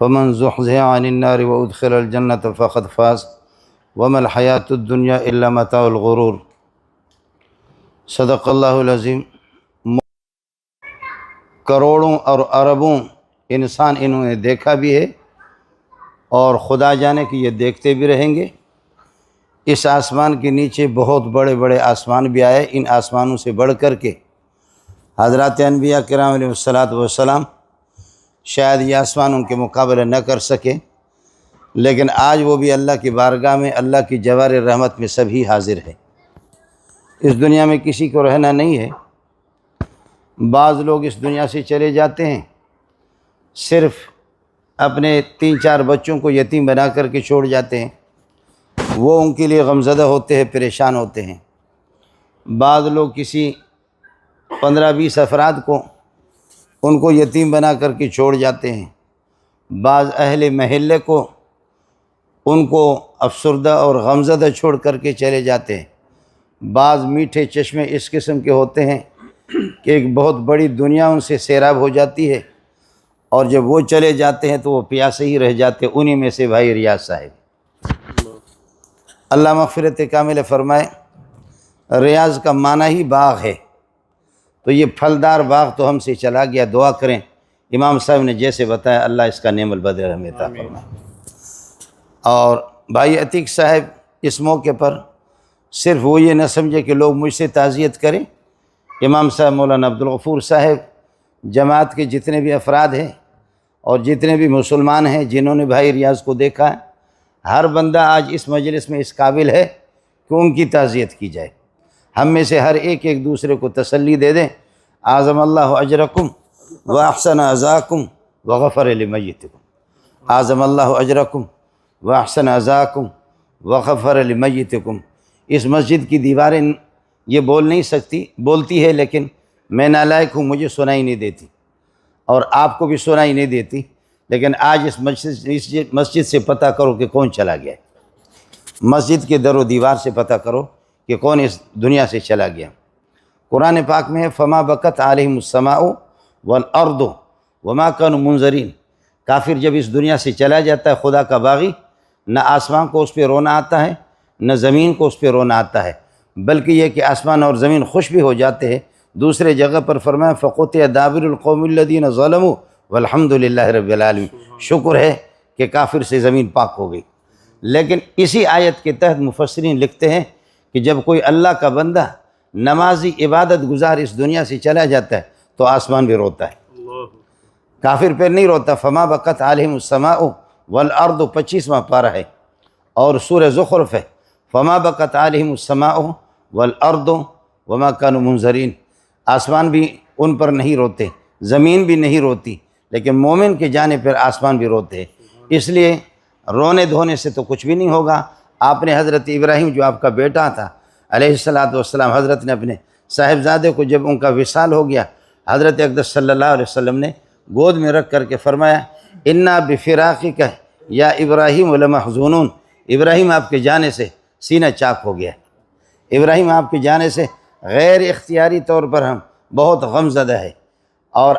فمن زحزح عن النار وادخل الجنة فقد فاز وما الحیاۃ الدنیا الا متاع الغرور۔ صدق اللہ العظیم۔ کروڑوں اور اربوں انسان انہوں نے دیکھا بھی ہے اور خدا جانے کہ یہ دیکھتے بھی رہیں گے۔ اس آسمان کے نیچے بہت بڑے بڑے آسمان بھی آئے، ان آسمانوں سے بڑھ کر کے حضرات انبیاء کرام علیہ الصلاۃ والسلام شاید یہ آسمان ان کے مقابلہ نہ کر سکے، لیکن آج وہ بھی اللہ کی بارگاہ میں اللہ کی جوار رحمت میں سبھی حاضر ہے۔ اس دنیا میں کسی کو رہنا نہیں ہے۔ بعض لوگ اس دنیا سے چلے جاتے ہیں، صرف اپنے 3-4 بچوں کو یتیم بنا کر کے چھوڑ جاتے ہیں، وہ ان کے لیے غمزدہ ہوتے ہیں، پریشان ہوتے ہیں۔ بعض لوگ کسی 15-20 افراد کو ان کو یتیم بنا کر کے چھوڑ جاتے ہیں۔ بعض اہل محلے کو ان کو افسردہ اور غمزدہ چھوڑ کر کے چلے جاتے ہیں۔ بعض میٹھے چشمے اس قسم کے ہوتے ہیں کہ ایک بہت بڑی دنیا ان سے سیراب ہو جاتی ہے، اور جب وہ چلے جاتے ہیں تو وہ پیاسے ہی رہ جاتے ہیں۔ انہی میں سے بھائی ریاض صاحب، اللہ مغفرت کامل فرمائے۔ ریاض کا معنی ہی باغ ہے، تو یہ پھلدار باغ تو ہم سے چلا گیا۔ دعا کریں امام صاحب نے جیسے بتایا، اللہ اس کا نعم البدل ہمیں عطا فرمائے۔ اور بھائی عتیق صاحب اس موقع پر صرف وہ یہ نہ سمجھے کہ لوگ مجھ سے تعزیت کریں۔ امام صاحب مولانا عبدالغفور صاحب، جماعت کے جتنے بھی افراد ہیں اور جتنے بھی مسلمان ہیں جنہوں نے بھائی ریاض کو دیکھا ہے، ہر بندہ آج اس مجلس میں اس قابل ہے کہ ان کی تعزیت کی جائے۔ ہم میں سے ہر ایک دوسرے کو تسلی دے دیں۔ اعظم اللہ اجرکم واحسن عزاکم وغفر لمیتکم۔ اعظم اللہ اجرکم واحسن عزاکم وغفر لمیتکم۔ اس مسجد کی دیواریں یہ بول نہیں سکتی، بولتی ہے لیکن میں نالائق ہوں، مجھے سنائی نہیں دیتی، اور آپ کو بھی سنائی نہیں دیتی۔ لیکن آج اس مسجد سے پتہ کرو کہ کون چلا گیا ہے۔ مسجد کے در و دیوار سے پتہ کرو کہ کون اس دنیا سے چلا گیا۔ قرآن پاک میں ہے فما بکت علیہم السماء والارض وما كانوا منظرین۔ کافر جب اس دنیا سے چلا جاتا ہے خدا کا باغی، نہ آسمان کو اس پہ رونا آتا ہے، نہ زمین کو اس پہ رونا آتا ہے، بلکہ یہ کہ آسمان اور زمین خوش بھی ہو جاتے ہیں۔ دوسرے جگہ پر فرمایا فقطع دابر القوم الذین ظلموا والحمد للہ رب العالمین۔ شکر ہے کہ کافر سے زمین پاک ہو گئی۔ لیکن اسی آیت کے تحت مفسرین لکھتے ہیں کہ جب کوئی اللہ کا بندہ نمازی عبادت گزار اس دنیا سے چلا جاتا ہے تو آسمان بھی روتا ہے، کافر پہ نہیں روتا۔ فما بکت علیہم السماء والارض 25واں پارہ ہے، اور سورہ زخرف ہے فما بکت علیہم السماء والارض وما كانوا منظرین۔ آسمان بھی ان پر نہیں روتے، زمین بھی نہیں روتی، لیکن مومن کے جانے پر آسمان بھی روتے ہیں۔ اس لیے رونے دھونے سے تو کچھ بھی نہیں ہوگا۔ آپ نے حضرت ابراہیم جو آپ کا بیٹا تھا علیہ الصلاۃ والسلام، حضرت نے اپنے صاحبزادے کو جب ان کا وصال ہو گیا، حضرت اقدس صلی اللہ علیہ وسلم نے گود میں رکھ کر کے فرمایا انا بفراقک یا ابراہیم لمحزونون۔ ابراہیم آپ کے جانے سے سینہ چاک ہو گیا، ابراہیم آپ کے جانے سے غیر اختیاری طور پر ہم بہت غم زدہ ہے۔ اور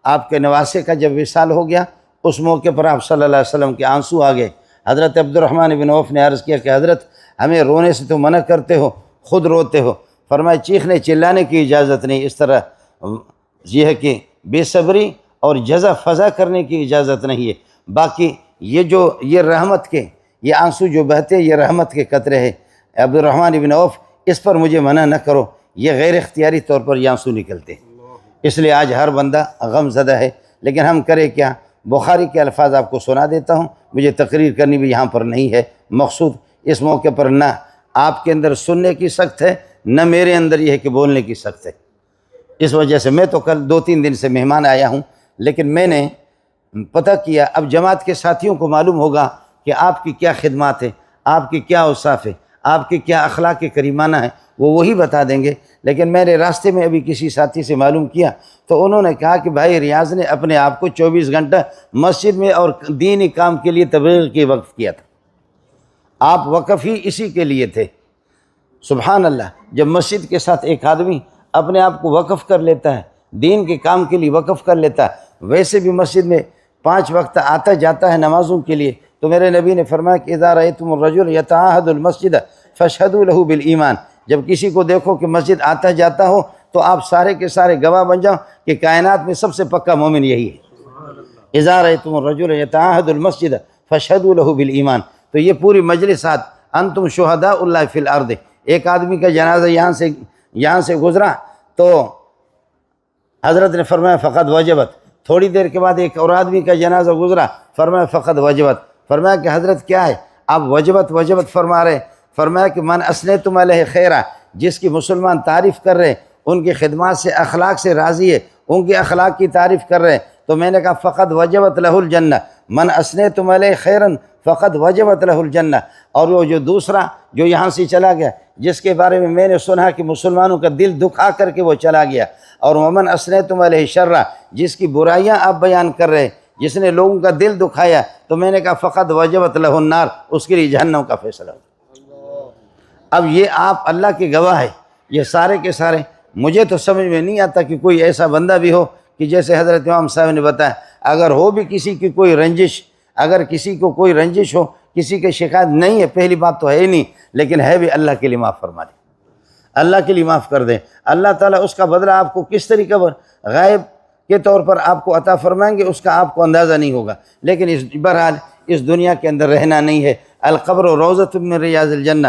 آپ کے نواسے کا جب وصال ہو گیا، اس موقع پر آپ صلی اللہ علیہ وسلم کے آنسو آ گئے۔ حضرت عبد الرحمن بن عوف نے عرض کیا کہ حضرت ہمیں رونے سے تو منع کرتے ہو، خود روتے ہو۔ فرمایا چیخنے چلانے کی اجازت نہیں، اس طرح یہ ہے کہ بے صبری اور جزا فضا کرنے کی اجازت نہیں ہے۔ باقی یہ رحمت کے یہ آنسو جو بہتے یہ رحمت کے قطرے ہیں۔ عبد الرحمن بن عوف اس پر مجھے منع نہ کرو، یہ غیر اختیاری طور پر یہ آنسو نکلتے ہیں۔ اس لیے آج ہر بندہ غم زدہ ہے، لیکن ہم کرے کیا؟ بخاری کے الفاظ آپ کو سنا دیتا ہوں، مجھے تقریر کرنی بھی یہاں پر نہیں ہے مقصود۔ اس موقع پر نہ آپ کے اندر سننے کی سخت ہے، نہ میرے اندر یہ ہے کہ بولنے کی سخت ہے۔ اس وجہ سے میں تو کل 2-3 دن سے مہمان آیا ہوں، لیکن میں نے پتہ کیا، اب جماعت کے ساتھیوں کو معلوم ہوگا کہ آپ کی کیا خدمات ہے، آپ کی کیا اوصاف ہے، آپ کے کیا اخلاق کریمانہ ہیں، وہ وہی بتا دیں گے۔ لیکن میں نے راستے میں ابھی کسی ساتھی سے معلوم کیا تو انہوں نے کہا کہ بھائی ریاض نے اپنے آپ کو 24 گھنٹہ مسجد میں اور دینی کام کے لیے تبلیغ کی وقف کیا تھا۔ آپ وقف ہی اسی کے لیے تھے۔ سبحان اللہ، جب مسجد کے ساتھ ایک آدمی اپنے آپ کو وقف کر لیتا ہے، دین کے کام کے لیے وقف کر لیتا ہے، ویسے بھی مسجد میں 5 وقت آتا جاتا ہے نمازوں کے لیے، تو میرے نبی نے فرمایا کہ اذا رأیتم الرجل یتعاہد المسجد فاشہدوا لہ بالایمان، جب کسی کو دیکھو کہ مسجد آتا جاتا ہو تو آپ سارے کے سارے گواہ بن جاؤ کہ کائنات میں سب سے پکا مومن یہی ہے۔ اذا رأیتم الرجل یتعاہد المسجد فاشہدوا لہ بالایمان، تو یہ پوری مجلسات انتم شہداء اللہ فی الارض، ایک آدمی کا جنازہ یہاں سے گزرا تو حضرت نے فرمایا فقط وجبت، تھوڑی دیر کے بعد ایک اور آدمی کا جنازہ گزرا، فرمایا فقط وجبت، فرمایا کہ حضرت کیا ہے آپ وجبت فرما رہے، فرمایا کہ من اسنیتم علیہ خیرہ، جس کی مسلمان تعریف کر رہے، ان کی خدمات سے اخلاق سے راضی ہے، ان کے اخلاق کی تعریف کر رہے، تو میں نے کہا فقط وجبت لہ الجنہ، من اسنیتم علیہ خیرن فقط وجبت لہ الجنہ۔ اور وہ جو دوسرا جو یہاں سے چلا گیا، جس کے بارے میں میں نے سنا کہ مسلمانوں کا دل دکھا کر کے وہ چلا گیا، اور ومن اسنیتم علیہ شرہ، جس کی برائیاں آپ بیان کر رہے، جس نے لوگوں کا دل دکھایا، تو میں نے کہا فقط وجبت لہ النار، اس کے لیے جہنم کا فیصلہ ہو۔ اب یہ آپ اللہ کے گواہ ہے، یہ سارے کے سارے، مجھے تو سمجھ میں نہیں آتا کہ کوئی ایسا بندہ بھی ہو کہ جیسے حضرت امام صاحب نے بتایا، اگر ہو بھی کسی کی کوئی رنجش، اگر کسی کو کوئی رنجش ہو، کسی کے شکایت نہیں ہے، پہلی بات تو ہے ہی نہیں، لیکن ہے بھی اللہ کے لیے معاف فرما دے، اللہ کے لیے معاف کر دیں، اللہ تعالیٰ اس کا بدلہ آپ کو کس طریقے پر غائب کے طور پر آپ کو عطا فرمائیں گے، اس کا آپ کو اندازہ نہیں ہوگا، لیکن بہرحال اس دنیا کے اندر رہنا نہیں ہے۔ القبر روضۃ من ریاض الجنہ،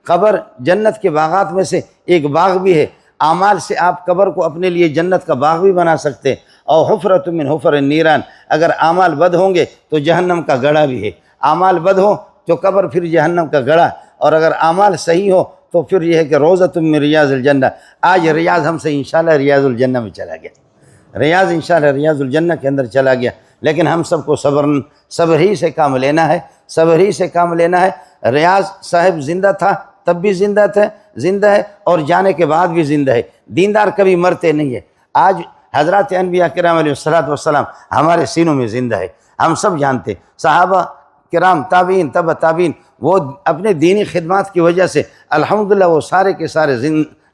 قبر جنت کے باغات میں سے ایک باغ بھی ہے، اعمال سے آپ قبر کو اپنے لیے جنت کا باغ بھی بنا سکتے ہیں، اور حفرۃ من حفر النیران، اگر اعمال بد ہوں گے تو جہنم کا گڑھا بھی ہے، اعمال بد ہو تو قبر پھر جہنم کا گڑھا، اور اگر اعمال صحیح ہو تو پھر یہ ہے کہ روضۃ من ریاض الجنہ۔ آج ریاض ہم سے انشاءاللہ ریاض الجنہ میں چلا گیا، ریاض انشاءاللہ ریاض الجنہ کے اندر چلا گیا، لیکن ہم سب کو صبر ہی سے کام لینا ہے، صبر ہی سے کام لینا ہے۔ ریاض صاحب زندہ تھا تب بھی زندہ ہے اور جانے کے بعد بھی زندہ ہے، دیندار کبھی مرتے نہیں ہے۔ آج حضرات انبیاء کرام علیہ السلام ہمارے سینوں میں زندہ ہے، ہم سب جانتے، صحابہ کرام، تابعین، تبع تابعین، وہ اپنے دینی خدمات کی وجہ سے الحمدللہ وہ سارے کے سارے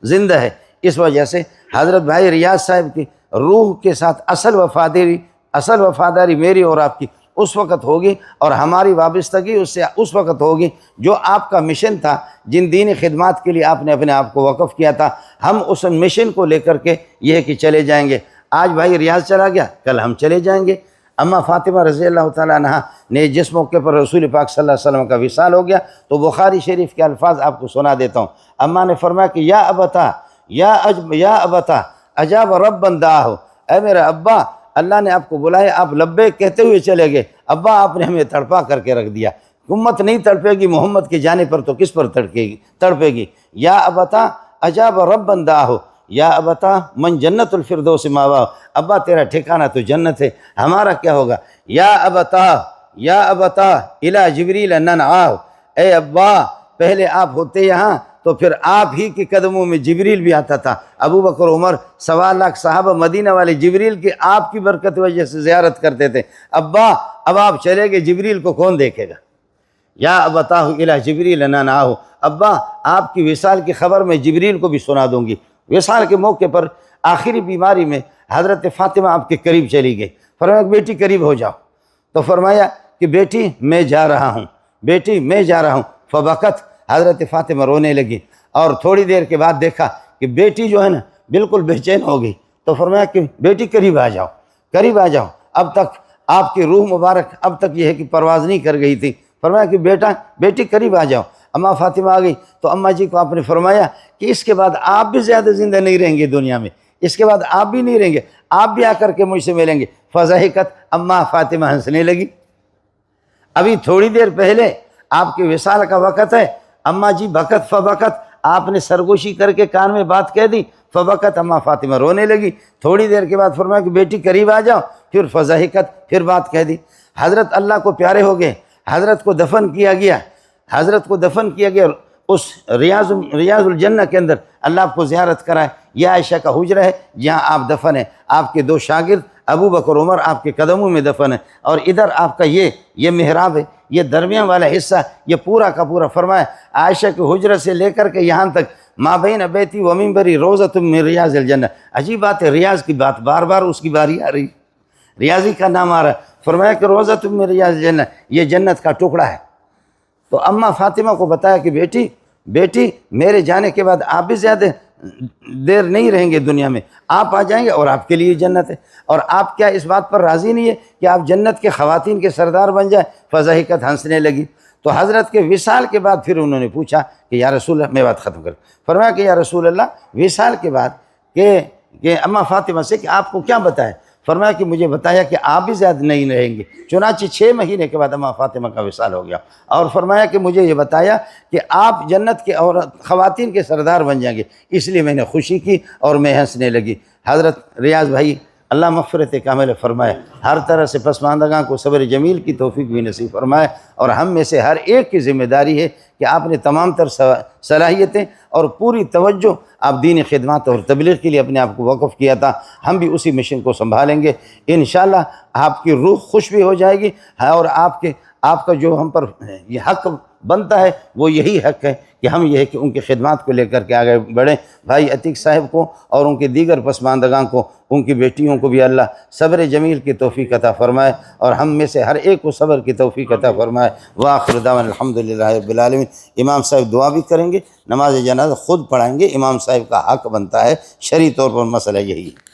زندہ ہے۔ اس وجہ سے حضرت بھائی ریاض صاحب کی روح کے ساتھ اصل وفاداری میری اور آپ کی اس وقت ہوگی، اور ہماری وابستگی اس سے اس وقت ہوگی جو آپ کا مشن تھا، جن دینی خدمات کے لیے آپ نے اپنے آپ کو وقف کیا تھا، ہم اس مشن کو لے کر کے یہ کہ چلے جائیں گے۔ آج بھائی ریاض چلا گیا، کل ہم چلے جائیں گے۔ اماں فاطمہ رضی اللہ تعالیٰ عنہ نے جس موقع پر رسول پاک صلی اللہ علیہ وسلم کا وصال ہو گیا، تو بخاری شریف کے الفاظ آپ کو سنا دیتا ہوں۔ اماں نے فرمایا کہ یا ابتا اجاب ربا دعاہ، اے میرا ابا، اللہ نے آپ کو بلایا، آپ لبیک کہتے ہوئے چلے گئے، ابا آپ نے ہمیں تڑپا کر کے رکھ دیا، امت نہیں تڑپے گی محمد کے جانے پر تو کس پر تڑپے گی۔ یا ابتا اجاب ربا دعاہ، یا ابتا من جنت الفردوس ماواہ، ابا تیرا ٹھکانہ تو جنت ہے، ہمارا کیا ہوگا۔ یا ابتا الی جبریل ننعاہ، اے ابا پہلے آپ ہوتے یہاں تو پھر آپ ہی کے قدموں میں جبریل بھی آتا تھا، ابو بکر عمر 1.25 لاکھ صحابہ مدینہ والے جبریل کی آپ کی برکت وجہ سے زیارت کرتے تھے۔ ابا اب آپ چلے گئے، جبریل کو کون دیکھے گا۔ یا ابتاہ الی جبریل ننعاہ، ابا آپ کی وصال کی خبر میں جبریل کو بھی سنا دوں گی۔ وصال کے موقع پر آخری بیماری میں حضرت فاطمہ آپ کے قریب چلی گئی، فرمایا کہ بیٹی قریب ہو جاؤ، تو فرمایا کہ بیٹی میں جا رہا ہوں، فبکت، حضرت فاطمہ رونے لگی، اور تھوڑی دیر کے بعد دیکھا کہ بیٹی جو ہے نا بالکل بے چین ہو گئی، تو فرمایا کہ بیٹی قریب آ جاؤ، اب تک آپ کی روح مبارک اب تک یہ ہے کہ پرواز نہیں کر گئی تھی، فرمایا کہ بیٹی قریب آ جاؤ۔ اماں فاطمہ آ گئی تو اماں جی کو آپ نے فرمایا کہ اس کے بعد آپ بھی زیادہ زندہ نہیں رہیں گے دنیا میں، اس کے بعد آپ بھی نہیں رہیں گے، آپ بھی آ کر کے مجھ سے ملیں گے۔ فضحکت، اماں فاطمہ ہنسنے لگی۔ ابھی تھوڑی دیر پہلے آپ کے وصال کا وقت ہے، اماں جی بکت فبکت، آپ نے سرگوشی کر کے کان میں بات کہہ دی، فبکت، اماں فاطمہ رونے لگی۔ تھوڑی دیر کے بعد فرمایا کہ بیٹی قریب آ جاؤ، پھر فضحکت، پھر بات کہہ دی۔ حضرت اللہ کو پیارے ہو گئے، حضرت کو دفن کیا گیا اس ریاض الجنہ کے اندر، اللہ آپ کو زیارت کرائے۔ یہ عائشہ کا حجرہ ہے جہاں آپ دفن ہیں، آپ کے 2 شاگرد ابو بکر عمر آپ کے قدموں میں دفن ہیں، اور ادھر آپ کا یہ محراب ہے، یہ درمیان والا حصہ، یہ پورا کا پورا فرمایا عائشہ کے حجرہ سے لے کر کے یہاں تک ما بین بیتی و منبری روضۃ من ریاض الجنہ۔ عجیب بات ہے، ریاض کی بات بار بار اس کی باری آ رہی، ریاضی کا نام آ رہا ہے۔ فرمایا کہ روزہ من ریاض جنت، یہ جنت کا ٹکڑا ہے۔ تو اماں فاطمہ کو بتایا کہ بیٹی میرے جانے کے بعد آپ بھی زیادہ دیر نہیں رہیں گے دنیا میں، آپ آ جائیں گے اور آپ کے لیے جنت ہے، اور آپ کیا اس بات پر راضی نہیں ہے کہ آپ جنت کے خواتین کے سردار بن جائیں؟ فضحکت، ہنسنے لگی۔ تو حضرت کے وصال کے بعد پھر انہوں نے پوچھا کہ یا رسول اللہ، میں بات ختم کر، فرمایا کہ یا رسول اللہ وصال کے بعد کہ اماں فاطمہ سے کہ آپ کو کیا بتایا؟ فرمایا کہ مجھے بتایا کہ آپ بھی زیادہ نہیں رہیں گے۔ چنانچہ 6 مہینے کے بعد اماں فاطمہ کا وصال ہو گیا، اور فرمایا کہ مجھے یہ بتایا کہ آپ جنت کے خواتین کے سردار بن جائیں گے، اس لیے میں نے خوشی کی اور میں ہنسنے لگی۔ حضرت ریاض بھائی اللہ مغفرت کامل فرمائے، ہر طرح سے پسماندگان کو صبر جمیل کی توفیق بھی نصیب فرمائے، اور ہم میں سے ہر ایک کی ذمہ داری ہے کہ آپ نے تمام تر صلاحیتیں اور پوری توجہ آپ دین خدمات اور تبلیغ کے لیے اپنے آپ کو وقف کیا تھا، ہم بھی اسی مشن کو سنبھالیں گے انشاءاللہ۔ آپ کی روح خوش بھی ہو جائے گی، اور آپ کا جو ہم پر یہ حق بنتا ہے وہ یہی حق ہے کہ ہم یہ ہے کہ ان کی خدمات کو لے کر کے آگے بڑھیں۔ بھائی عتیق صاحب کو اور ان کے دیگر پسماندگان کو، ان کی بیٹیوں کو بھی اللہ صبر جمیل کی توفیق عطا فرمائے، اور ہم میں سے ہر ایک کو صبر کی توفیق عطا فرمائے۔ وآخر دعوانا الحمدللہ رب العالمین۔ امام صاحب دعا بھی کریں گے، نماز جنازہ خود پڑھائیں گے، امام صاحب کا حق بنتا ہے، شرعی طور پر مسئلہ یہی ہے۔